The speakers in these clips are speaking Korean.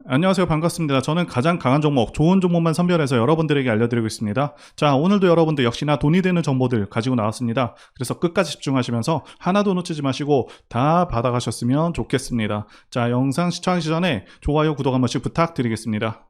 안녕하세요. 반갑습니다. 저는 가장 강한 종목, 좋은 종목만 선별해서 여러분들에게 알려드리고 있습니다. 자, 오늘도 여러분들 역시나 돈이 되는 정보들 가지고 나왔습니다. 그래서 끝까지 집중하시면서 하나도 놓치지 마시고 다 받아가셨으면 좋겠습니다. 자, 영상 시청하기 전에 좋아요, 구독 한 번씩 부탁드리겠습니다.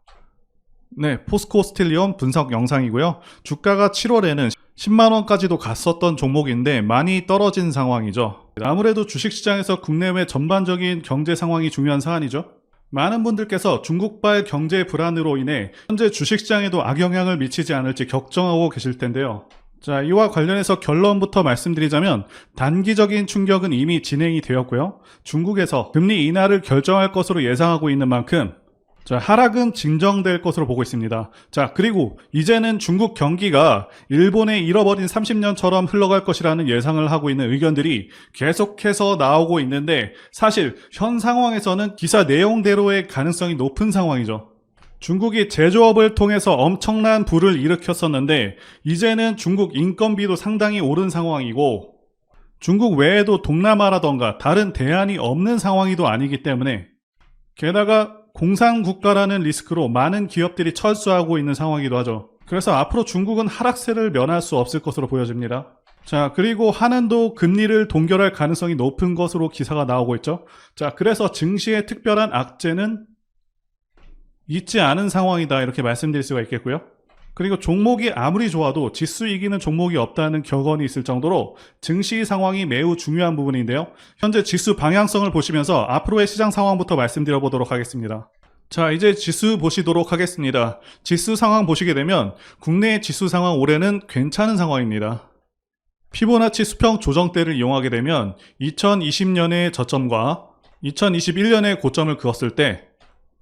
네, 포스코 스틸리온 분석 영상이고요. 주가가 7월에는 10만원까지도 갔었던 종목인데 많이 떨어진 상황이죠. 아무래도 주식시장에서 국내외 전반적인 경제 상황이 중요한 사안이죠. 많은 분들께서 중국발 경제 불안으로 인해 현재 주식시장에도 악영향을 미치지 않을지 걱정하고 계실 텐데요. 자, 이와 관련해서 결론부터 말씀드리자면 단기적인 충격은 이미 진행이 되었고요. 중국에서 금리 인하를 결정할 것으로 예상하고 있는 만큼 자, 하락은 진정될 것으로 보고 있습니다. 자, 그리고 이제는 중국 경기가 일본의 잃어버린 30년처럼 흘러갈 것이라는 예상을 하고 있는 의견들이 계속해서 나오고 있는데 사실 현 상황에서는 기사 내용대로의 가능성이 높은 상황이죠. 중국이 제조업을 통해서 엄청난 부를 일으켰었는데 이제는 중국 인건비도 상당히 오른 상황이고 중국 외에도 동남아라던가 다른 대안이 없는 상황이도 아니기 때문에 게다가 공산국가라는 리스크로 많은 기업들이 철수하고 있는 상황이기도 하죠. 그래서 앞으로 중국은 하락세를 면할 수 없을 것으로 보여집니다. 자, 그리고 한은도 금리를 동결할 가능성이 높은 것으로 기사가 나오고 있죠. 자, 그래서 증시의 특별한 악재는 있지 않은 상황이다 이렇게 말씀드릴 수가 있겠고요. 그리고 종목이 아무리 좋아도 지수 이기는 종목이 없다는 격언이 있을 정도로 증시 상황이 매우 중요한 부분인데요. 현재 지수 방향성을 보시면서 앞으로의 시장 상황부터 말씀드려 보도록 하겠습니다. 자, 이제 지수 보시도록 하겠습니다. 지수 상황 보시게 되면 국내 지수 상황 올해는 괜찮은 상황입니다. 피보나치 수평 조정대를 이용하게 되면 2020년의 저점과 2021년의 고점을 그었을 때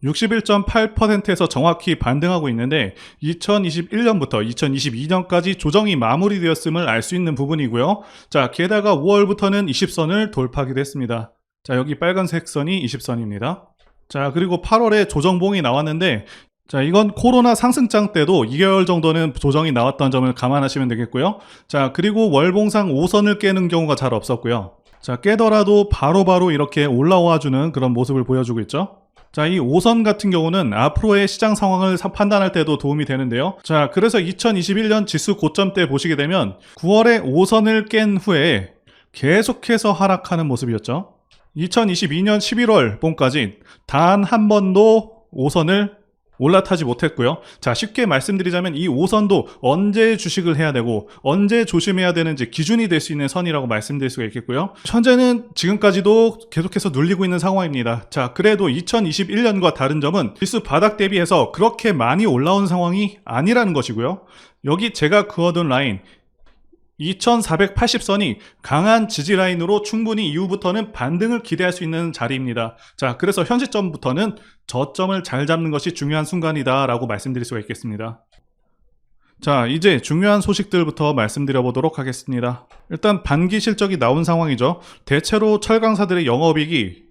61.8%에서 정확히 반등하고 있는데 2021년부터 2022년까지 조정이 마무리되었음을 알 수 있는 부분이고요. 자, 게다가 5월부터는 20선을 돌파하기도 했습니다. 자, 여기 빨간색 선이 20선입니다. 자, 그리고 8월에 조정봉이 나왔는데 자, 이건 코로나 상승장 때도 2개월 정도는 조정이 나왔던 점을 감안하시면 되겠고요. 자, 그리고 월봉상 5선을 깨는 경우가 잘 없었고요. 자, 깨더라도 바로바로 이렇게 올라와주는 그런 모습을 보여주고 있죠. 자, 이 5선 같은 경우는 앞으로의 시장 상황을 판단할 때도 도움이 되는데요. 자, 그래서 2021년 지수 고점 때 보시게 되면 9월에 5선을 깬 후에 계속해서 하락하는 모습이었죠. 2022년 11월 봄까지 단 한 번도 5선을 올라타지 못했고요. 자, 쉽게 말씀드리자면 이 5선도 언제 주식을 해야 되고 언제 조심해야 되는지 기준이 될 수 있는 선이라고 말씀드릴 수가 있겠고요. 현재는 지금까지도 계속해서 눌리고 있는 상황입니다. 자, 그래도 2021년과 다른 점은 지수 바닥 대비해서 그렇게 많이 올라온 상황이 아니라는 것이고요. 여기 제가 그어둔 라인 2480선이 강한 지지 라인으로 충분히 이후부터는 반등을 기대할 수 있는 자리입니다. 자, 그래서 현 시점부터는 저점을 잘 잡는 것이 중요한 순간이다 라고 말씀드릴 수가 있겠습니다. 자, 이제 중요한 소식들부터 말씀드려 보도록 하겠습니다. 일단 반기 실적이 나온 상황이죠. 대체로 철강사들의 영업이익이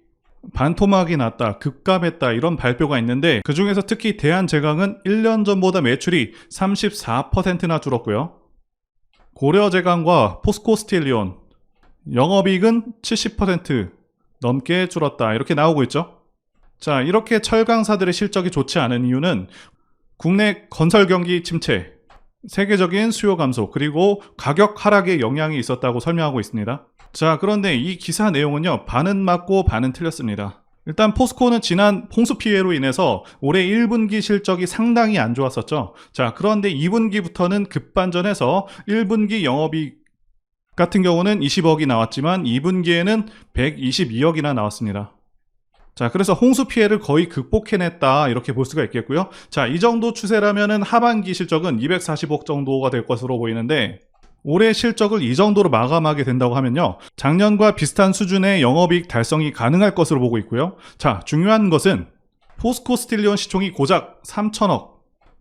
반토막이 났다, 급감했다 이런 발표가 있는데 그 중에서 특히 대한제강은 1년 전보다 매출이 34%나 줄었고요. 고려제강과 포스코 스틸리온 영업이익은 70% 넘게 줄었다 이렇게 나오고 있죠. 자, 이렇게 철강사들의 실적이 좋지 않은 이유는 국내 건설 경기 침체, 세계적인 수요 감소, 그리고 가격 하락의 영향이 있었다고 설명하고 있습니다. 자, 그런데 이 기사 내용은요, 반은 맞고 반은 틀렸습니다. 일단 포스코는 지난 홍수 피해로 인해서 올해 1분기 실적이 상당히 안 좋았었죠. 자, 그런데 2분기부터는 급반전해서 1분기 영업이익 같은 경우는 20억이 나왔지만 2분기에는 122억이나 나왔습니다. 자, 그래서 홍수 피해를 거의 극복해냈다 이렇게 볼 수가 있겠고요. 자, 이 정도 추세라면은 하반기 실적은 240억 정도가 될 것으로 보이는데 올해 실적을 이 정도로 마감하게 된다고 하면요, 작년과 비슷한 수준의 영업이익 달성이 가능할 것으로 보고 있고요. 자, 중요한 것은 포스코 스틸리온 시총이 고작 3천억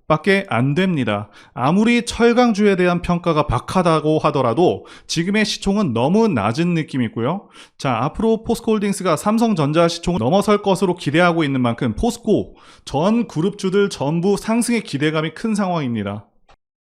밖에 안 됩니다. 아무리 철강주에 대한 평가가 박하다고 하더라도 지금의 시총은 너무 낮은 느낌이 있고요. 자, 앞으로 포스코홀딩스가 삼성전자 시총을 넘어설 것으로 기대하고 있는 만큼 포스코 전 그룹주들 전부 상승의 기대감이 큰 상황입니다.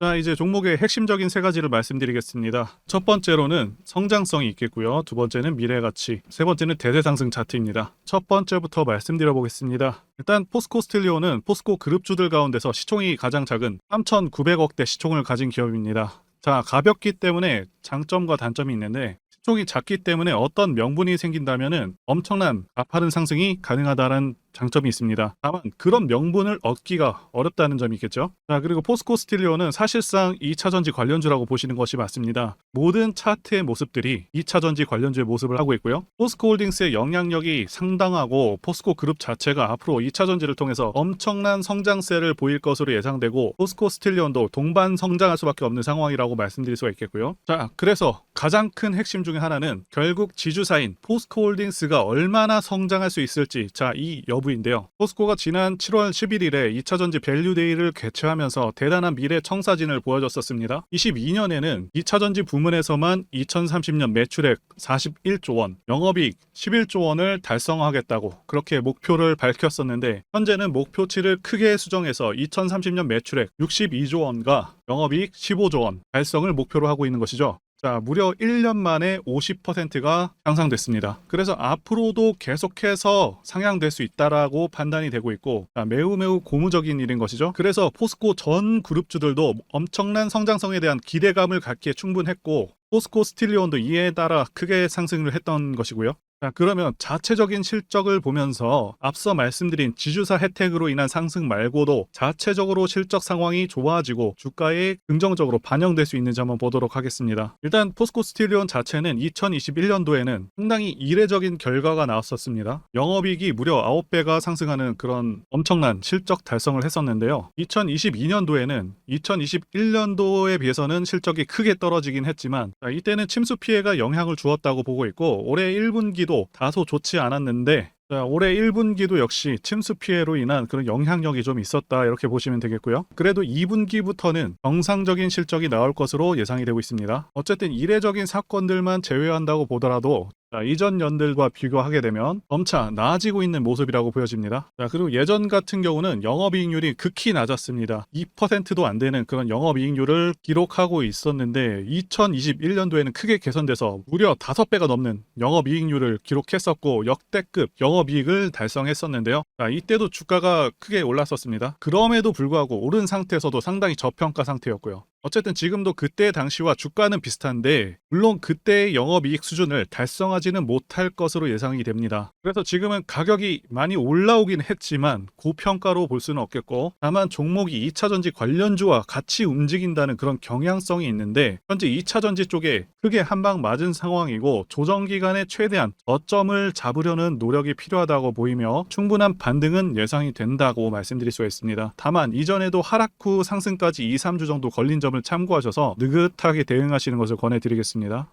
자, 이제 종목의 핵심적인 세 가지를 말씀드리겠습니다. 첫 번째로는 성장성이 있겠고요. 두 번째는 미래가치, 세 번째는 대대상승 차트입니다. 첫 번째부터 말씀드려 보겠습니다. 일단 포스코 스틸리온은 포스코 그룹주들 가운데서 시총이 가장 작은 3,900억대 시총을 가진 기업입니다. 자, 가볍기 때문에 장점과 단점이 있는데 시총이 작기 때문에 어떤 명분이 생긴다면은 엄청난 가파른 상승이 가능하다는 장점이 있습니다. 다만 그런 명분을 얻기가 어렵다는 점이 있겠죠. 자, 그리고 포스코 스틸리온은 사실상 2차전지 관련주라고 보시는 것이 맞습니다. 모든 차트의 모습들이 2차전지 관련주의 모습을 하고 있고요. 포스코 홀딩스의 영향력이 상당하고 포스코 그룹 자체가 앞으로 2차전지를 통해서 엄청난 성장세를 보일 것으로 예상되고 포스코 스틸리온도 동반 성장할 수밖에 없는 상황이라고 말씀드릴 수가 있겠고요. 자, 그래서 가장 큰 핵심 중에 하나는 결국 지주사인 포스코 홀딩스가 얼마나 성장할 수 있을지, 자, 이 여부인데요. 포스코가 지난 7월 11일에 2차전지 밸류데이를 개최하면서 대단한 미래 청사진을 보여줬었습니다. 22년에는 2차전지 부문에서만 2030년 매출액 41조 원, 영업이익 11조 원을 달성하겠다고 그렇게 목표를 밝혔었는데 현재는 목표치를 크게 수정해서 2030년 매출액 62조 원과 영업이익 15조 원 달성을 목표로 하고 있는 것이죠. 자, 무려 1년 만에 50%가 향상됐습니다. 그래서 앞으로도 계속해서 상향될 수 있다라고 판단이 되고 있고, 자, 매우 고무적인 일인 것이죠. 그래서 포스코 전 그룹주들도 엄청난 성장성에 대한 기대감을 갖기에 충분했고, 포스코 스틸리온도 이에 따라 크게 상승을 했던 것이고요. 자, 그러면 자체적인 실적을 보면서 앞서 말씀드린 지주사 혜택으로 인한 상승 말고도 자체적으로 실적 상황이 좋아지고 주가에 긍정적으로 반영될 수 있는지 한번 보도록 하겠습니다. 일단 포스코 스틸리온 자체는 2021년도에는 상당히 이례적인 결과가 나왔었습니다. 영업이익이 무려 9배가 상승하는 그런 엄청난 실적 달성을 했었는데요. 2022년도에는 2021년도에 비해서는 실적이 크게 떨어지긴 했지만, 자, 이때는 침수 피해가 영향을 주었다고 보고 있고 올해 1분기도 다소 좋지 않았는데, 자, 올해 1분기도 역시 침수 피해로 인한 그런 영향력이 좀 있었다 이렇게 보시면 되겠고요. 그래도 2분기부터는 정상적인 실적이 나올 것으로 예상이 되고 있습니다. 어쨌든 이례적인 사건들만 제외한다고 보더라도 자, 이전 연들과 비교하게 되면 점차 나아지고 있는 모습이라고 보여집니다. 자, 그리고 예전 같은 경우는 영업이익률이 극히 낮았습니다. 2%도 안 되는 그런 영업이익률을 기록하고 있었는데 2021년도에는 크게 개선돼서 무려 5배가 넘는 영업이익률을 기록했었고 역대급 영업이익을 달성했었는데요. 자, 이때도 주가가 크게 올랐었습니다. 그럼에도 불구하고 오른 상태에서도 상당히 저평가 상태였고요. 어쨌든 지금도 그때 당시와 주가는 비슷한데 물론 그때의 영업이익 수준을 달성하지는 못할 것으로 예상이 됩니다. 그래서 지금은 가격이 많이 올라오긴 했지만 고평가로 볼 수는 없겠고, 다만 종목이 2차전지 관련주와 같이 움직인다는 그런 경향성이 있는데 현재 2차전지 쪽에 크게 한 방 맞은 상황이고 조정기간에 최대한 저점을 잡으려는 노력이 필요하다고 보이며 충분한 반등은 예상이 된다고 말씀드릴 수가 있습니다. 다만 이전에도 하락 후 상승까지 2-3주 정도 걸린 점을 참고하셔서 느긋하게 대응하시는 것을 권해드리겠습니다.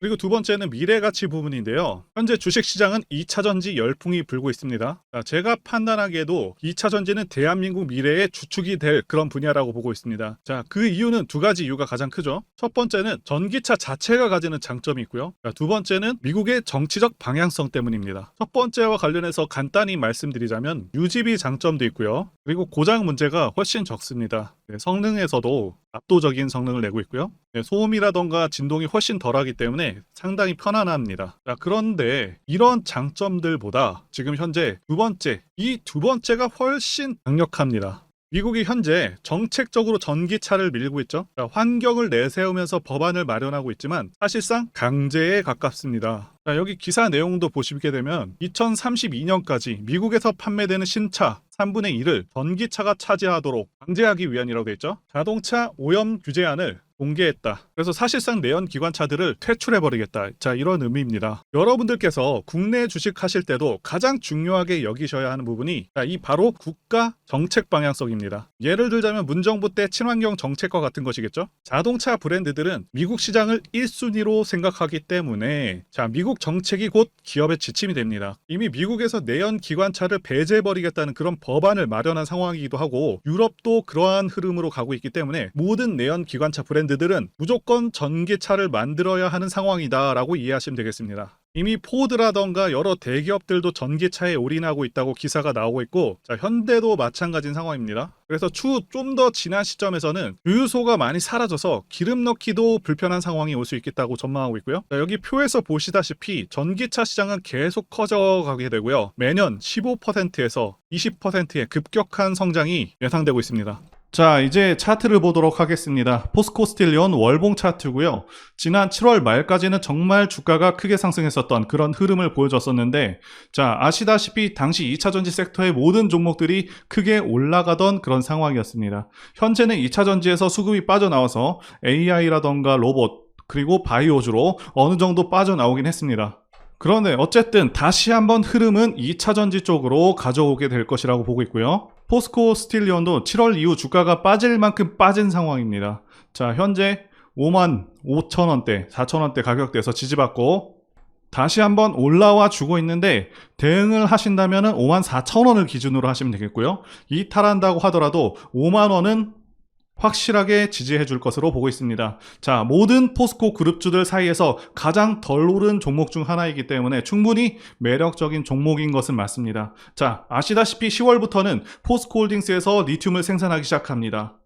그리고 두 번째는 미래가치 부분인데요. 현재 주식시장은 2차전지 열풍이 불고 있습니다. 자, 제가 판단하기에도 2차전지는 대한민국 미래의 주축이 될 그런 분야라고 보고 있습니다. 자, 그 이유는 두 가지 이유가 가장 크죠. 첫 번째는 전기차 자체가 가지는 장점이 있고요. 자, 두 번째는 미국의 정치적 방향성 때문입니다. 첫 번째와 관련해서 간단히 말씀드리자면 유지비 장점도 있고요. 그리고 고장 문제가 훨씬 적습니다. 네, 성능에서도 압도적인 성능을 내고 있고요. 네, 소음이라던가 진동이 훨씬 덜하기 때문에 상당히 편안합니다. 자, 그런데 이런 장점들보다 지금 현재 이 두 번째가 훨씬 강력합니다. 미국이 현재 정책적으로 전기차를 밀고 있죠. 자, 환경을 내세우면서 법안을 마련하고 있지만 사실상 강제에 가깝습니다. 자, 여기 기사 내용도 보시게 되면 2032년까지 미국에서 판매되는 신차 3분의 1을 전기차가 차지하도록 강제하기 위한이라고 되어 있죠. 자동차 오염 규제안을 공개했다. 그래서 사실상 내연 기관차들을 퇴출해버리겠다. 자, 이런 의미입니다. 여러분들께서 국내 주식 하실 때도 가장 중요하게 여기셔야 하는 부분이 이 바로 국가 정책 방향성입니다. 예를 들자면 문정부 때 친환경 정책과 같은 것이겠죠. 자동차 브랜드들은 미국 시장을 1순위로 생각하기 때문에 자, 미국 정책이 곧 기업의 지침이 됩니다. 이미 미국에서 내연 기관차를 배제해버리겠다는 그런 법안을 마련한 상황이기도 하고 유럽도 그러한 흐름으로 가고 있기 때문에 모든 내연 기관차 브랜드 브랜드들은 무조건 전기차를 만들어야 하는 상황이다라고 이해하시면 되겠습니다. 이미 포드라던가 여러 대기업들도 전기차에 올인하고 있다고 기사가 나오고 있고, 자, 현대도 마찬가지인 상황입니다. 그래서 추후 좀 더 지난 시점에서는 주유소가 많이 사라져서 기름 넣기도 불편한 상황이 올 수 있겠다고 전망하고 있고요. 자, 여기 표에서 보시다시피 전기차 시장은 계속 커져가게 되고요. 매년 15%에서 20%의 급격한 성장이 예상되고 있습니다. 자, 이제 차트를 보도록 하겠습니다. 포스코 스틸리온 월봉 차트고요. 지난 7월 말까지는 정말 주가가 크게 상승했었던 그런 흐름을 보여줬었는데, 자, 아시다시피 당시 2차전지 섹터의 모든 종목들이 크게 올라가던 그런 상황이었습니다. 현재는 2차전지에서 수급이 빠져나와서 AI라던가 로봇, 그리고 바이오주로 어느 정도 빠져나오긴 했습니다. 그런데 어쨌든 다시 한번 흐름은 2차전지 쪽으로 가져오게 될 것이라고 보고 있고요. 포스코 스틸리온도 7월 이후 주가가 빠질 만큼 빠진 상황입니다. 자, 현재 55,000원대, 4,000원대 가격대에서 지지받고 다시 한번 올라와 주고 있는데, 대응을 하신다면 54,000원을 기준으로 하시면 되겠고요. 이탈한다고 하더라도 5만원은 확실하게 지지해 줄 것으로 보고 있습니다. 자, 모든 포스코 그룹주들 사이에서 가장 덜 오른 종목 중 하나이기 때문에 충분히 매력적인 종목인 것은 맞습니다. 자, 아시다시피 10월부터는 포스코 홀딩스에서 리튬을 생산하기 시작합니다.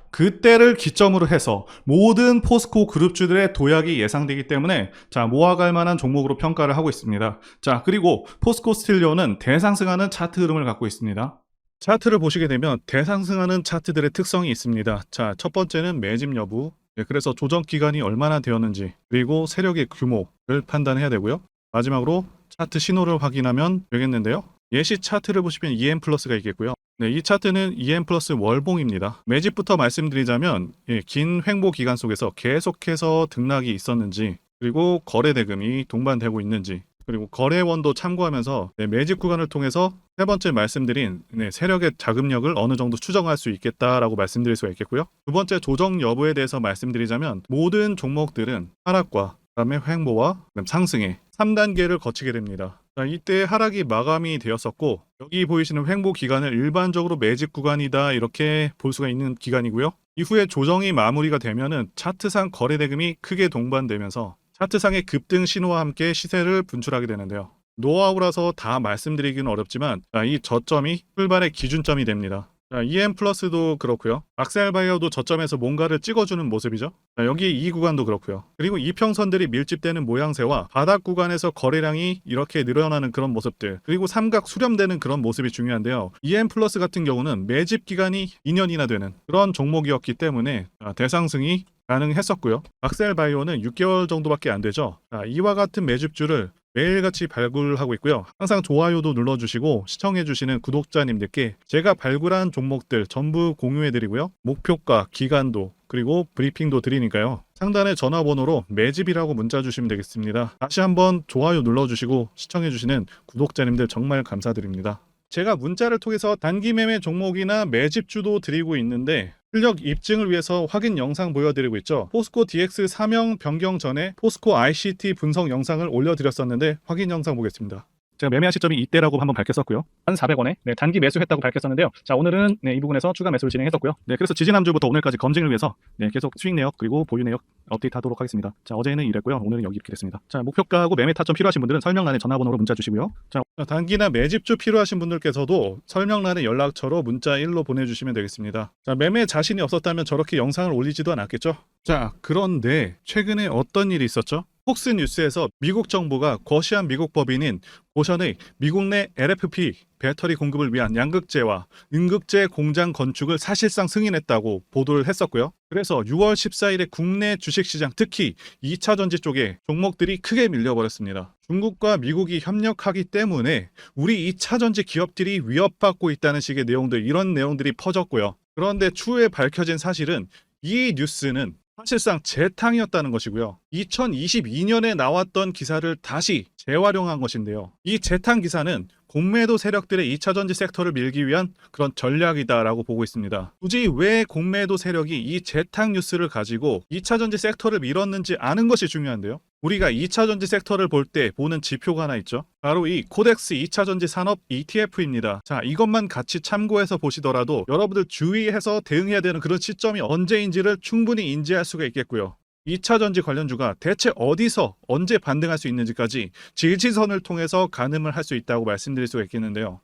그때를 기점으로 해서 모든 포스코 그룹주들의 도약이 예상되기 때문에, 자, 모아갈 만한 종목으로 평가를 하고 있습니다. 자, 그리고 포스코 스틸리온은 대상승하는 차트 흐름을 갖고 있습니다. 차트를 보시게 되면 대상승하는 차트들의 특성이 있습니다. 자, 첫 번째는 매집 여부, 그래서 조정 기간이 얼마나 되었는지, 그리고 세력의 규모를 판단해야 되고요. 마지막으로 차트 신호를 확인하면 되겠는데요. 예시 차트를 보시면 EM 플러스가 있겠고요. 네, 이 차트는 EM 플러스 월봉입니다. 매집부터 말씀드리자면, 긴 횡보 기간 속에서 계속해서 등락이 있었는지, 그리고 거래 대금이 동반되고 있는지, 그리고 거래원도 참고하면서 매집 구간을 통해서 세 번째 말씀드린 세력의 자금력을 어느 정도 추정할 수 있겠다라고 말씀드릴 수가 있겠고요. 두 번째 조정 여부에 대해서 말씀드리자면, 모든 종목들은 하락과 그다음에 횡보와 그다음 상승의 3단계를 거치게 됩니다. 자, 이때 하락이 마감이 되었었고, 여기 보이시는 횡보 기간을 일반적으로 매집 구간이다 이렇게 볼 수가 있는 기간이고요. 이후에 조정이 마무리가 되면은 차트상 거래 대금이 크게 동반되면서 차트상의 급등 신호와 함께 시세를 분출하게 되는데요. 노하우라서 다 말씀드리기는 어렵지만, 이 저점이 출발의 기준점이 됩니다. EM 플러스도 그렇고요. 악셀바이어도 저점에서 뭔가를 찍어주는 모습이죠. 여기 이 구간도 그렇고요. 그리고 이평선들이 밀집되는 모양새와 바닥 구간에서 거래량이 이렇게 늘어나는 그런 모습들, 그리고 삼각 수렴되는 그런 모습이 중요한데요. EM 플러스 같은 경우는 매집 기간이 2년이나 되는 그런 종목이었기 때문에 대상승이 가능했었고요. 악셀바이오는 6개월 정도밖에 안 되죠. 이와 같은 매집주를 매일같이 발굴하고 있고요. 항상 좋아요도 눌러주시고 시청해주시는 구독자님들께 제가 발굴한 종목들 전부 공유해드리고요. 목표가, 기간도, 그리고 브리핑도 드리니까요. 상단의 전화번호로 매집이라고 문자 주시면 되겠습니다. 다시 한번 좋아요 눌러주시고 시청해주시는 구독자님들 정말 감사드립니다. 제가 문자를 통해서 단기 매매 종목이나 매집주도 드리고 있는데, 실력 입증을 위해서 확인 영상 보여드리고 있죠. 포스코 DX 사명 변경 전에 포스코 ICT 분석 영상을 올려드렸었는데, 확인 영상 보겠습니다. 제가 매매한 시점이 이때라고 한번 밝혔었고요. 1,400원에 단기 매수했다고 밝혔었는데요. 자, 오늘은 이 부분에서 추가 매수를 진행했었고요. 그래서 지지난주부터 오늘까지 검증을 위해서 계속 수익 내역 그리고 보유 내역 업데이트하도록 하겠습니다. 자, 어제는 이랬고요. 오늘은 여기 이렇게 됐습니다. 자, 목표가하고 매매 타점 필요하신 분들은 설명란에 전화번호로 문자 주시고요. 자, 단기나 매집주 필요하신 분들께서도 설명란에 연락처로 문자 1로 보내주시면 되겠습니다. 자, 매매 자신이 없었다면 저렇게 영상을 올리지도 않았겠죠. 자, 그런데 최근에 어떤 일이 있었죠? 폭스뉴스에서 미국 정부가 거시한 미국 법인인 고션의 미국 내 LFP 배터리 공급을 위한 양극재와 음극재 공장 건축을 사실상 승인했다고 보도를 했었고요. 그래서 6월 14일에 국내 주식시장, 특히 2차전지 쪽에 종목들이 크게 밀려버렸습니다. 중국과 미국이 협력하기 때문에 우리 2차전지 기업들이 위협받고 있다는 식의 내용들, 이런 내용들이 퍼졌고요. 그런데 추후에 밝혀진 사실은 이 뉴스는 사실상 재탕이었다는 것이고요. 2022년에 나왔던 기사를 다시 재활용한 것인데요. 이 재탕 기사는 공매도 세력들의 2차전지 섹터를 밀기 위한 그런 전략이다라고 보고 있습니다. 굳이 왜 공매도 세력이 이 재탕 뉴스를 가지고 2차전지 섹터를 밀었는지 아는 것이 중요한데요. 우리가 2차전지 섹터를 볼 때 보는 지표가 하나 있죠. 바로 이 코덱스 2차전지 산업 ETF입니다. 자, 이것만 같이 참고해서 보시더라도 여러분들 주의해서 대응해야 되는 그런 시점이 언제인지를 충분히 인지할 수가 있겠고요. 2차전지 관련주가 대체 어디서 언제 반등할 수 있는지까지 지지선을 통해서 가늠을 할 수 있다고 말씀드릴 수가 있겠는데요.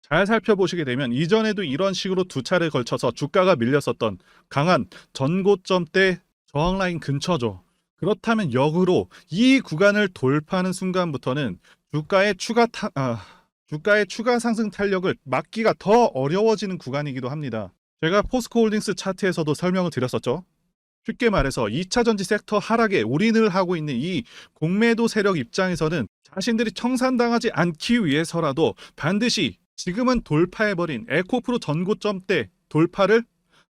잘 살펴보시게 되면 이전에도 이런 식으로 두 차례 걸쳐서 주가가 밀렸었던 강한 전고점대 저항라인 근처죠. 그렇다면 역으로 이 구간을 돌파하는 순간부터는 주가의 추가 상승 탄력을 막기가 더 어려워지는 구간이기도 합니다. 제가 포스코홀딩스 차트에서도 설명을 드렸었죠. 쉽게 말해서 2차전지 섹터 하락에 올인을 하고 있는 이 공매도 세력 입장에서는 자신들이 청산당하지 않기 위해서라도 반드시 지금은 돌파해버린 에코프로 전고점대 돌파를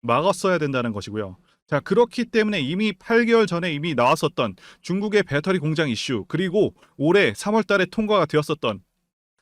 막았어야 된다는 것이고요. 자, 그렇기 때문에 이미 8개월 전에 이미 나왔었던 중국의 배터리 공장 이슈, 그리고 올해 3월 달에 통과가 되었었던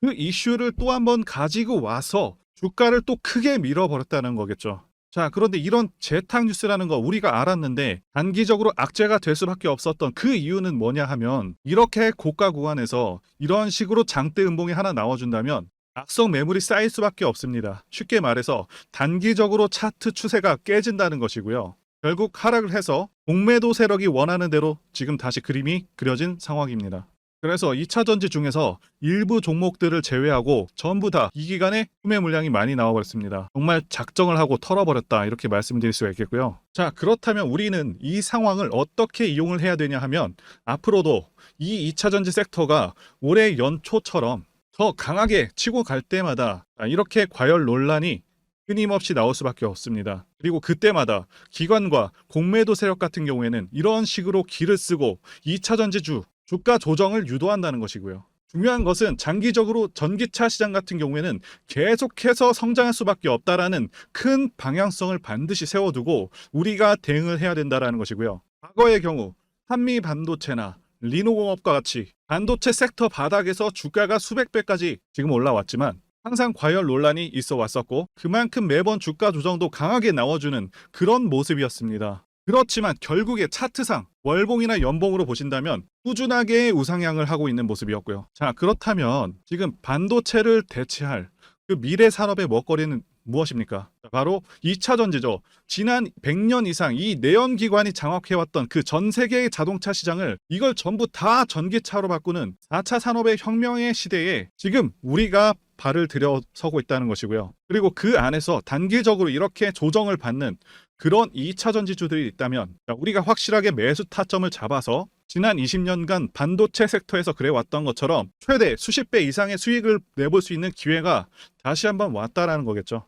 그 이슈를 또 한번 가지고 와서 주가를 또 크게 밀어버렸다는 거겠죠. 자, 그런데 이런 재탕 뉴스라는 거 우리가 알았는데 단기적으로 악재가 될 수밖에 없었던 그 이유는 뭐냐 하면, 이렇게 고가 구간에서 이런 식으로 장대 음봉이 하나 나와준다면 악성 매물이 쌓일 수밖에 없습니다. 쉽게 말해서 단기적으로 차트 추세가 깨진다는 것이고요. 결국 하락을 해서 공매도 세력이 원하는 대로 지금 다시 그림이 그려진 상황입니다. 그래서 2차전지 중에서 일부 종목들을 제외하고 전부 다 이 기간에 구매 물량이 많이 나와버렸습니다. 정말 작정을 하고 털어버렸다, 이렇게 말씀드릴 수가 있겠고요. 자, 그렇다면 우리는 이 상황을 어떻게 이용을 해야 되냐 하면, 앞으로도 이 2차전지 섹터가 올해 연초처럼 더 강하게 치고 갈 때마다 이렇게 과열 논란이 끊임없이 나올 수밖에 없습니다. 그리고 그때마다 기관과 공매도 세력 같은 경우에는 이런 식으로 기를 쓰고 2차전지주 주가 조정을 유도한다는 것이고요. 중요한 것은 장기적으로 전기차 시장 같은 경우에는 계속해서 성장할 수밖에 없다라는 큰 방향성을 반드시 세워두고 우리가 대응을 해야 된다는 것이고요. 과거의 경우 한미 반도체나 리노공업과 같이 반도체 섹터 바닥에서 주가가 수백 배까지 지금 올라왔지만 항상 과열 논란이 있어 왔었고, 그만큼 매번 주가 조정도 강하게 나와주는 그런 모습이었습니다. 그렇지만 결국에 차트상 월봉이나 연봉으로 보신다면 꾸준하게 우상향을 하고 있는 모습이었고요. 자, 그렇다면 지금 반도체를 대체할 그 미래 산업의 먹거리는 무엇입니까? 바로 2차전지죠. 지난 100년 이상 이 내연기관이 장악해왔던 그 전 세계의 자동차 시장을 이걸 전부 다 전기차로 바꾸는 4차 산업의 혁명의 시대에 지금 우리가 발을 들여서고 있다는 것이고요. 그리고 그 안에서 단기적으로 이렇게 조정을 받는 그런 2차전지주들이 있다면 우리가 확실하게 매수 타점을 잡아서 지난 20년간 반도체 섹터에서 그래왔던 것처럼 최대 수십 배 이상의 수익을 내볼 수 있는 기회가 다시 한번 왔다라는 거겠죠.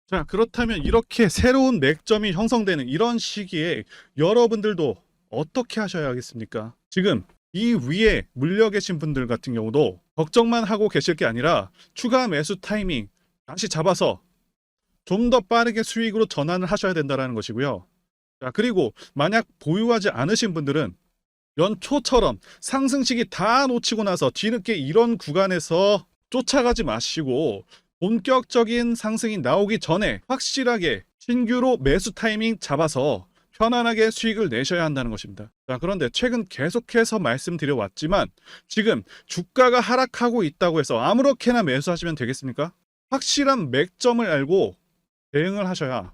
자, 그렇다면 이렇게 새로운 맥점이 형성되는 이런 시기에 여러분들도 어떻게 하셔야겠습니까? 지금 이 위에 물려 계신 분들 같은 경우도 걱정만 하고 계실 게 아니라 추가 매수 타이밍 다시 잡아서 좀 더 빠르게 수익으로 전환을 하셔야 된다는 것이고요. 자, 그리고 만약 보유하지 않으신 분들은 연초처럼 상승시기 다 놓치고 나서 뒤늦게 이런 구간에서 쫓아가지 마시고 본격적인 상승이 나오기 전에 확실하게 신규로 매수 타이밍 잡아서 편안하게 수익을 내셔야 한다는 것입니다. 자, 그런데 최근 계속해서 말씀드려왔지만 지금 주가가 하락하고 있다고 해서 아무렇게나 매수하시면 되겠습니까? 확실한 맥점을 알고 대응을 하셔야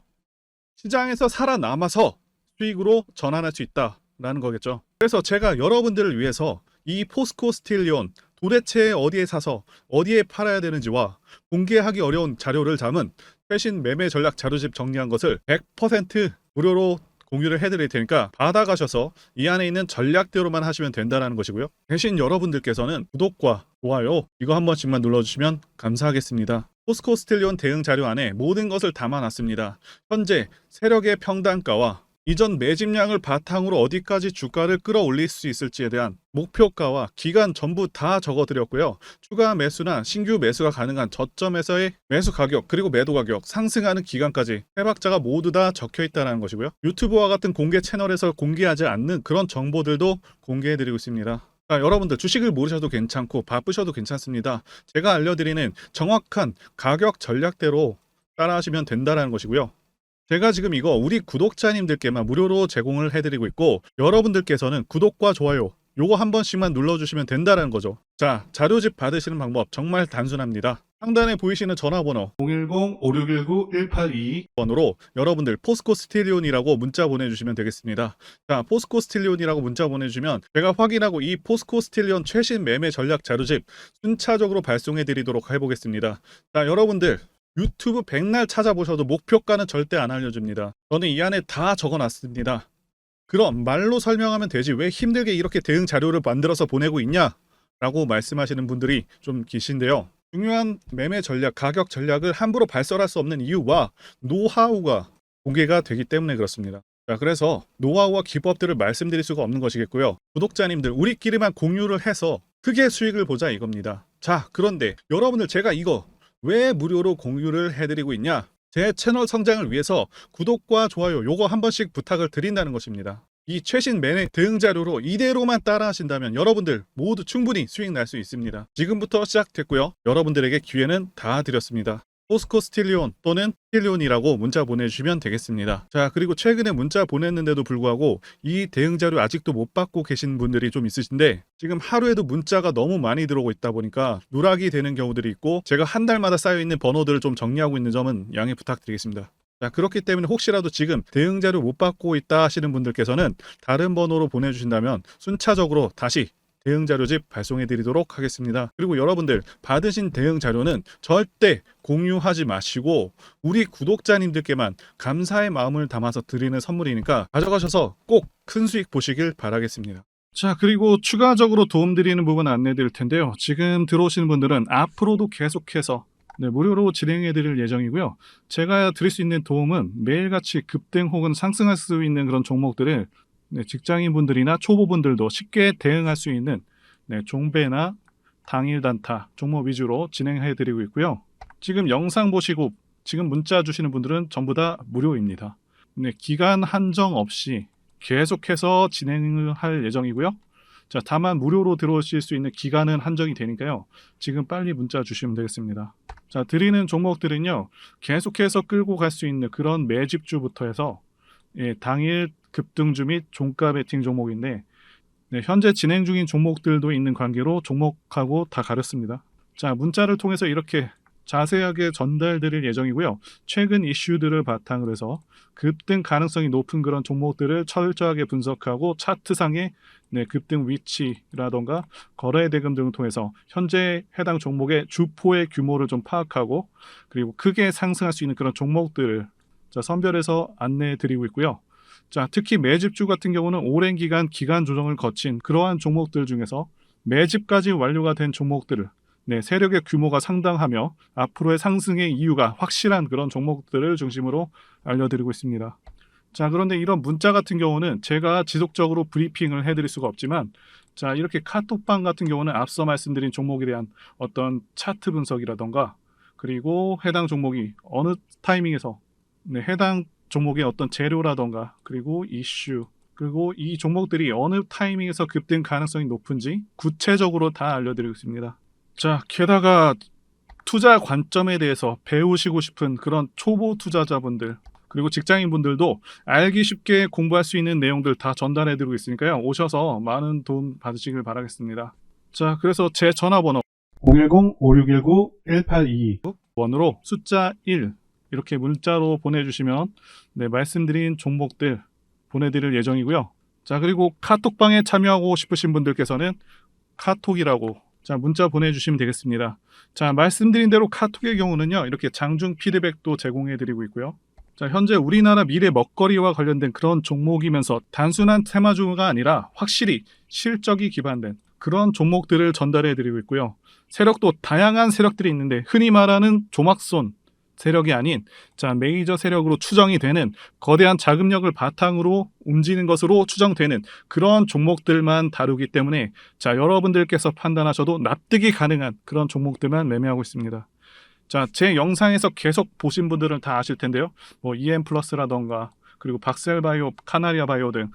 시장에서 살아남아서 수익으로 전환할 수 있다라는 거겠죠. 그래서 제가 여러분들을 위해서 이 포스코 스틸리온 도대체 어디에 사서 어디에 팔아야 되는지와 공개하기 어려운 자료를 담은 최신 매매 전략 자료집 정리한 것을 100% 무료로 공유를 해드릴 테니까 받아가셔서 이 안에 있는 전략대로만 하시면 된다는 것이고요. 대신 여러분들께서는 구독과 좋아요 이거 한 번씩만 눌러주시면 감사하겠습니다. 포스코 스틸리온 대응 자료 안에 모든 것을 담아놨습니다. 현재 세력의 평단가와 이전 매집량을 바탕으로 어디까지 주가를 끌어올릴 수 있을지에 대한 목표가와 기간 전부 다 적어드렸고요. 추가 매수나 신규 매수가 가능한 저점에서의 매수 가격 그리고 매도 가격 상승하는 기간까지 해박자가 모두 다 적혀있다는 것이고요. 유튜브와 같은 공개 채널에서 공개하지 않는 그런 정보들도 공개해드리고 있습니다. 자, 여러분들 주식을 모르셔도 괜찮고 바쁘셔도 괜찮습니다. 제가 알려드리는 정확한 가격 전략대로 따라하시면 된다는 것이고요. 제가 지금 이거 우리 구독자님들께만 무료로 제공을 해드리고 있고 여러분들께서는 구독과 좋아요 요거 한 번씩만 눌러주시면 된다는 거죠. 자, 자료집 받으시는 방법 정말 단순합니다. 상단에 보이시는 전화번호 010-5619-1822번으로 여러분들 포스코 스틸리온이라고 문자 보내주시면 되겠습니다. 자, 포스코 스틸리온이라고 문자 보내주시면 제가 확인하고 이 포스코 스틸리온 최신 매매 전략 자료집 순차적으로 발송해 드리도록 해보겠습니다. 자, 여러분들 유튜브 백날 찾아보셔도 목표가는 절대 안 알려줍니다. 저는 이 안에 다 적어놨습니다. 그럼 말로 설명하면 되지 왜 힘들게 이렇게 대응 자료를 만들어서 보내고 있냐? 라고 말씀하시는 분들이 좀 계신데요. 중요한 매매 전략, 가격 전략을 함부로 발설할 수 없는 이유와 노하우가 공개가 되기 때문에 그렇습니다. 자, 그래서 노하우와 기법들을 말씀드릴 수가 없는 것이겠고요. 구독자님들 우리끼리만 공유를 해서 크게 수익을 보자 이겁니다. 자, 그런데 여러분들 제가 이거 왜 무료로 공유를 해드리고 있냐? 제 채널 성장을 위해서 구독과 좋아요 요거 한 번씩 부탁을 드린다는 것입니다. 이 최신 매매 대응 자료로 이대로만 따라 하신다면 여러분들 모두 충분히 수익 날 수 있습니다. 지금부터 시작됐고요. 여러분들에게 기회는 다 드렸습니다. 포스코 스틸리온 또는 스틸리온이라고 문자 보내주시면 되겠습니다. 자, 그리고 최근에 문자 보냈는데도 불구하고 이 대응 자료 아직도 못 받고 계신 분들이 좀 있으신데 지금 하루에도 문자가 너무 많이 들어오고 있다 보니까 누락이 되는 경우들이 있고 제가 한 달마다 쌓여있는 번호들을 좀 정리하고 있는 점은 양해 부탁드리겠습니다. 자, 그렇기 때문에 혹시라도 지금 대응 자료 못 받고 있다 하시는 분들께서는 다른 번호로 보내주신다면 순차적으로 다시 대응 자료집 발송해 드리도록 하겠습니다. 그리고 여러분들 받으신 대응 자료는 절대 공유하지 마시고 우리 구독자님들께만 감사의 마음을 담아서 드리는 선물이니까 가져가셔서 꼭 큰 수익 보시길 바라겠습니다. 자, 그리고 추가적으로 도움드리는 부분 안내 드릴 텐데요. 지금 들어오시는 분들은 앞으로도 계속해서 무료로 진행해 드릴 예정이고요. 제가 드릴 수 있는 도움은 매일같이 급등 혹은 상승할 수 있는 그런 종목들을 직장인분들이나 초보분들도 쉽게 대응할 수 있는 종배나 당일 단타 종목 위주로 진행해 드리고 있고요. 지금 영상 보시고 지금 문자 주시는 분들은 전부 다 무료입니다. 기간 한정 없이 계속해서 진행을 할 예정이고요. 자, 다만 무료로 들어오실 수 있는 기간은 한정이 되니까요. 지금 빨리 문자 주시면 되겠습니다. 자, 드리는 종목들은요. 계속해서 끌고 갈 수 있는 그런 매집주부터 해서 당일 급등주 및 종가 베팅 종목인데 현재 진행 중인 종목들도 있는 관계로 종목하고 다 가렸습니다. 자, 문자를 통해서 이렇게 자세하게 전달드릴 예정이고요. 최근 이슈들을 바탕으로 해서 급등 가능성이 높은 그런 종목들을 철저하게 분석하고 차트상의 급등 위치라던가 거래 대금 등을 통해서 현재 해당 종목의 주포의 규모를 좀 파악하고 그리고 크게 상승할 수 있는 그런 종목들을 선별해서 안내해 드리고 있고요. 자, 특히 매집주 같은 경우는 오랜 기간 조정을 거친 그러한 종목들 중에서 매집까지 완료가 된 종목들을 세력의 규모가 상당하며 앞으로의 상승의 이유가 확실한 그런 종목들을 중심으로 알려드리고 있습니다. 자, 그런데 이런 문자 같은 경우는 제가 지속적으로 브리핑을 해드릴 수가 없지만 자, 이렇게 카톡방 같은 경우는 앞서 말씀드린 종목에 대한 어떤 차트 분석이라던가 그리고 해당 종목이 어느 타이밍에서 해당 종목의 어떤 재료라던가 그리고 이슈 그리고 이 종목들이 어느 타이밍에서 급등 가능성이 높은지 구체적으로 다 알려드리고 있습니다. 자, 게다가 투자 관점에 대해서 배우시고 싶은 그런 초보 투자자분들 그리고 직장인분들도 알기 쉽게 공부할 수 있는 내용들 다 전달해드리고 있으니까요. 오셔서 많은 도움 받으시길 바라겠습니다. 자, 그래서 제 전화번호 010-5619-1822번으로 숫자 1 이렇게 문자로 보내주시면 말씀드린 종목들 보내드릴 예정이고요. 자, 그리고 카톡방에 참여하고 싶으신 분들께서는 카톡이라고 문자 보내주시면 되겠습니다. 자, 말씀드린 대로 카톡의 경우는요. 이렇게 장중 피드백도 제공해드리고 있고요. 자, 현재 우리나라 미래 먹거리와 관련된 그런 종목이면서 단순한 테마주가 아니라 확실히 실적이 기반된 그런 종목들을 전달해드리고 있고요. 세력도 다양한 세력들이 있는데 흔히 말하는 조막손 세력이 아닌 메이저 세력으로 추정이 되는 거대한 자금력을 바탕으로 움직이는 것으로 추정되는 그런 종목들만 다루기 때문에 여러분들께서 판단하셔도 납득이 가능한 그런 종목들만 매매하고 있습니다. 자, 제 영상에서 계속 보신 분들은 다 아실 텐데요. EM플러스라던가 그리고 박셀바이오, 카나리아바이오 등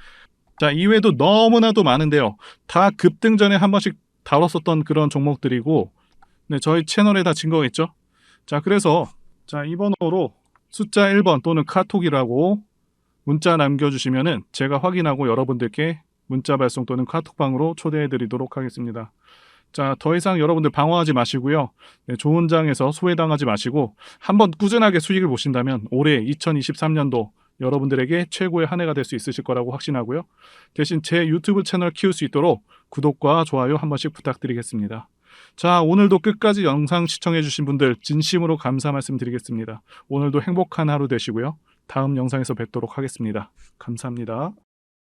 이외에도 너무나도 많은데요. 다 급등 전에 한 번씩 다뤘었던 그런 종목들이고 저희 채널에 다 증거가 있죠. 자, 그래서 이 번호로 숫자 1번 또는 카톡이라고 문자 남겨주시면은 제가 확인하고 여러분들께 문자 발송 또는 카톡방으로 초대해드리도록 하겠습니다. 자, 더 이상 여러분들 방황하지 마시고요. 네, 좋은 장에서 소외당하지 마시고 한번 꾸준하게 수익을 보신다면 올해 2023년도 여러분들에게 최고의 한 해가 될 수 있으실 거라고 확신하고요. 대신 제 유튜브 채널 키울 수 있도록 구독과 좋아요 한 번씩 부탁드리겠습니다. 자, 오늘도 끝까지 영상 시청해주신 분들 진심으로 감사 말씀드리겠습니다. 오늘도 행복한 하루 되시고요. 다음 영상에서 뵙도록 하겠습니다. 감사합니다.